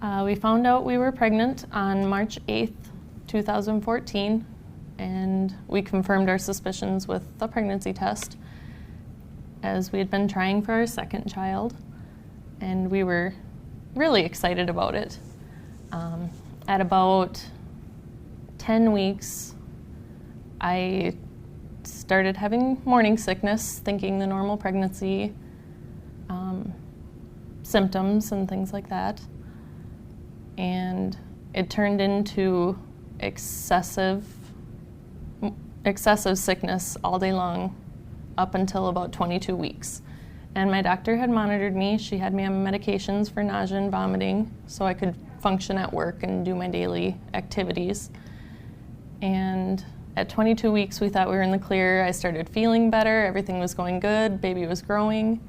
We found out we were pregnant on March 8th, 2014, and we confirmed our suspicions with the pregnancy test, as we had been trying for our second child, and we were really excited about it. At about 10 weeks, I started having morning sickness, thinking the normal pregnancy symptoms and things like that. And it turned into excessive sickness all day long up until about 22 weeks. And my doctor had monitored me. She had me on medications for nausea and vomiting so I could function at work and do my daily activities. And at 22 weeks, we thought we were in the clear. I started feeling better. Everything was going good. Baby was growing.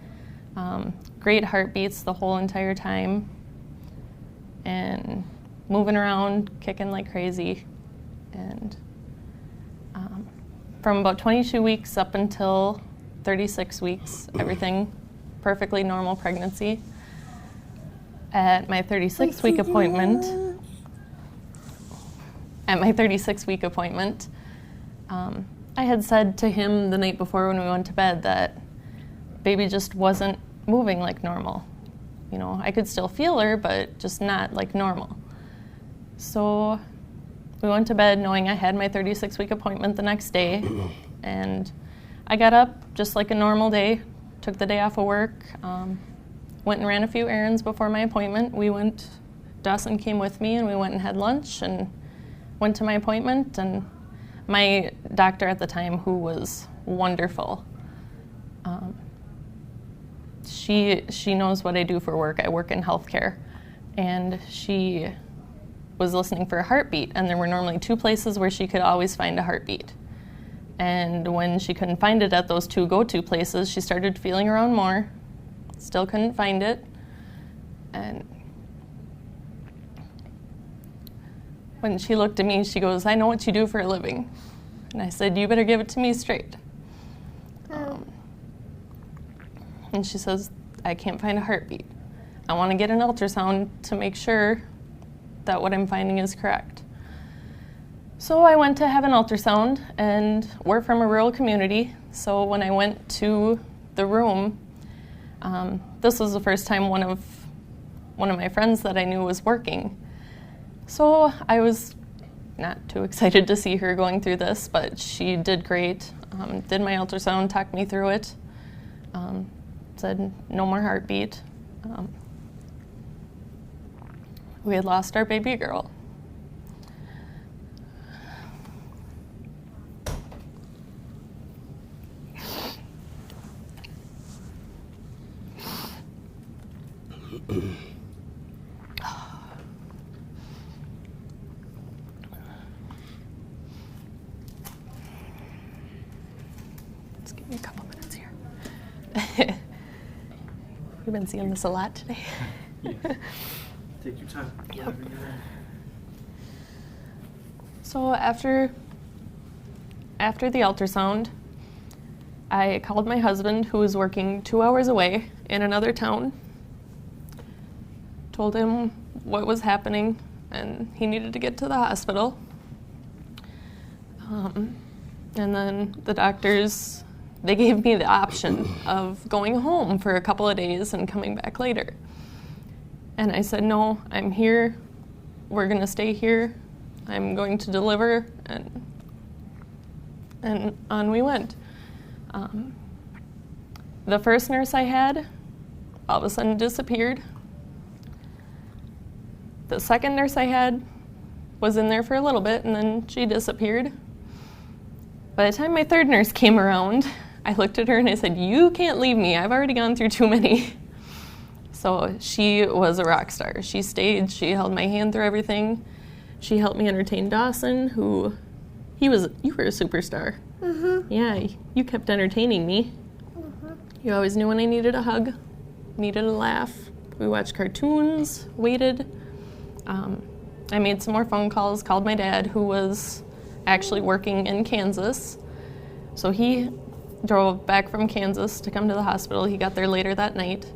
Great heartbeats the whole entire time. And moving around, kicking like crazy. And from about 22 weeks up until 36 weeks, everything perfectly normal pregnancy. At my 36-week appointment, I had said to him the night before when we went to bed that baby just wasn't moving like normal. You know, I could still feel her, but just not like normal. So we went to bed knowing I had my 36-week appointment the next day, and I got up just like a normal day, took the day off of work, went and ran a few errands before my appointment. Dawson came with me, and we went and had lunch and went to my appointment. And my doctor at the time, who was wonderful, she knows what I do for work. I work in healthcare, and she was listening for a heartbeat, and there were normally two places where she could always find a heartbeat. And when she couldn't find it at those two go-to places, she started feeling around more, still couldn't find it. And when she looked at me, she goes, "I know what you do for a living." And I said, "You better give it to me straight." And she says, "I can't find a heartbeat. I want to get an ultrasound to make sure that what I'm finding is correct." So I went to have an ultrasound, and we're from a rural community. So when I went to the room, this was the first time one of my friends that I knew was working. So I was not too excited to see her going through this, but she did great. Did my ultrasound, talked me through it, said no more heartbeat. We had lost our baby girl. Just give me a couple minutes here. We've been seeing this a lot today. Yes. Take your time. Yep. Whenever you're ready. So after the ultrasound, I called my husband, who was working 2 hours away in another town, told him what was happening, and he needed to get to the hospital. And then the doctors, they gave me the option of going home for a couple of days and coming back later. And I said, "No, I'm here. We're going to stay here. I'm going to deliver." And on we went. The first nurse I had all of a sudden disappeared. The second nurse I had was in there for a little bit, and then she disappeared. By the time my third nurse came around, I looked at her and I said, "You can't leave me. I've already gone through too many." So she was a rock star. She stayed. She held my hand through everything. She helped me entertain Dawson, you were a superstar. Mm-hmm. Yeah, you kept entertaining me. Mm-hmm. You always knew when I needed a hug, needed a laugh. We watched cartoons, waited. I made some more phone calls, called my dad, who was actually working in Kansas. So he drove back from Kansas to come to the hospital. He got there later that night.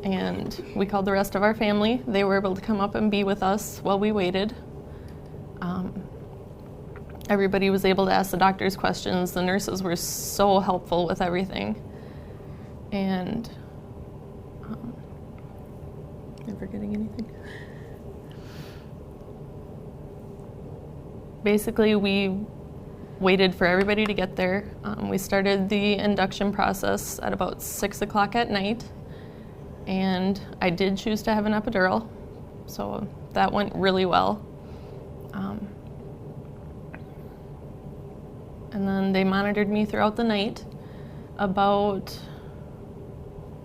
And we called the rest of our family. They were able to come up and be with us while we waited. Everybody was able to ask the doctors questions. The nurses were so helpful with everything. And am I forgetting anything? Basically, we waited for everybody to get there. We started the induction process at about 6 o'clock at night. And I did choose to have an epidural, so that went really well. And then they monitored me throughout the night. About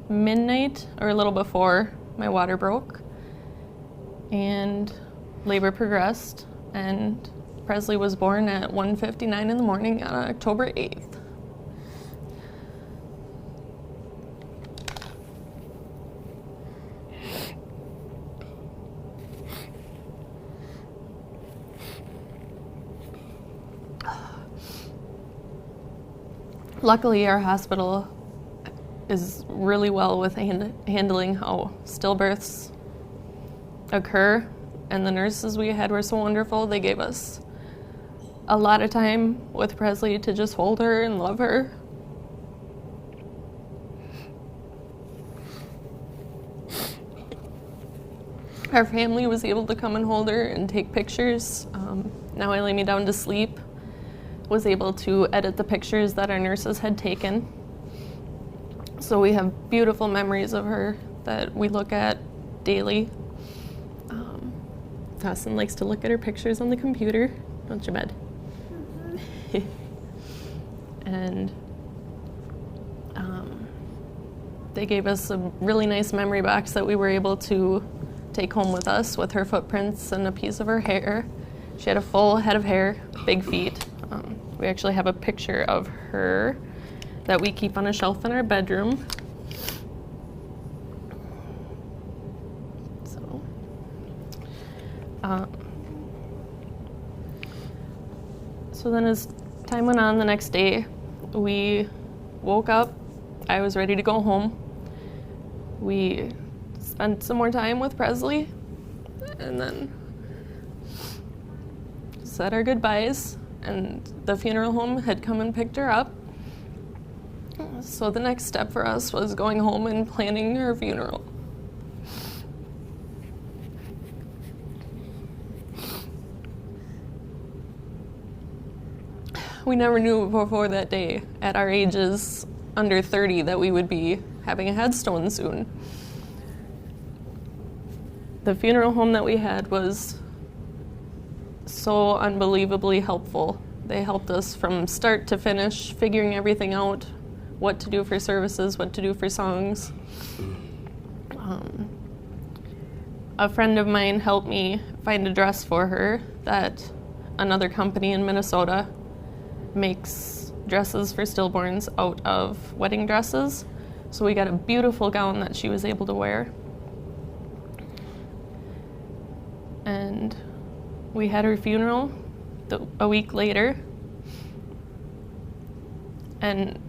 midnight or a little before, my water broke and labor progressed, and Presley was born at 1:59 in the morning on October 8th. Luckily, our hospital is really well with handling how stillbirths occur, and the nurses we had were so wonderful. They gave us a lot of time with Presley to just hold her and love her. Our family was able to come and hold her and take pictures. Now I lay me down to sleep. Was able to edit the pictures that our nurses had taken. So we have beautiful memories of her that we look at daily. Dawson likes to look at her pictures on the computer. Don't you, bud? And they gave us a really nice memory box that we were able to take home with us with her footprints and a piece of her hair. She had a full head of hair, big feet. We actually have a picture of her that we keep on a shelf in our bedroom. So then as time went on the next day, we woke up. I was ready to go home. We spent some more time with Presley and then said our goodbyes, and the funeral home had come and picked her up. So the next step for us was going home and planning her funeral. We never knew before that day, at our ages under 30, that we would be having a headstone soon. The funeral home that we had was so unbelievably helpful. They helped us from start to finish, figuring everything out, what to do for services, what to do for songs. A friend of mine helped me find a dress for her that another company in Minnesota makes dresses for stillborns out of wedding dresses. So we got a beautiful gown that she was able to wear. And we had her funeral a week later. And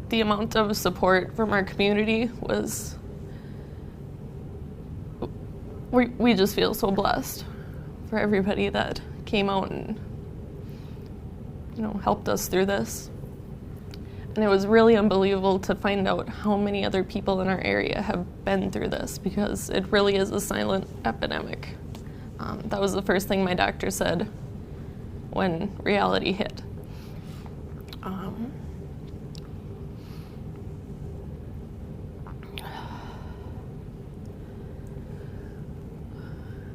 the amount of support from our community was, we just feel so blessed for everybody that came out and helped us through this. And it was really unbelievable to find out how many other people in our area have been through this, because it really is a silent epidemic. That was the first thing my doctor said when reality hit.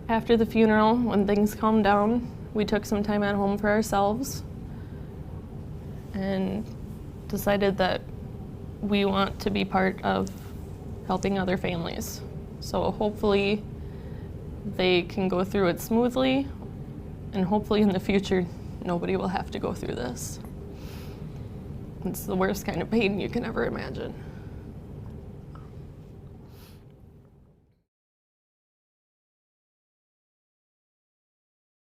After the funeral, when things calmed down, we took some time at home for ourselves and decided that we want to be part of helping other families. So hopefully they can go through it smoothly, and hopefully in the future nobody will have to go through this. It's the worst kind of pain you can ever imagine.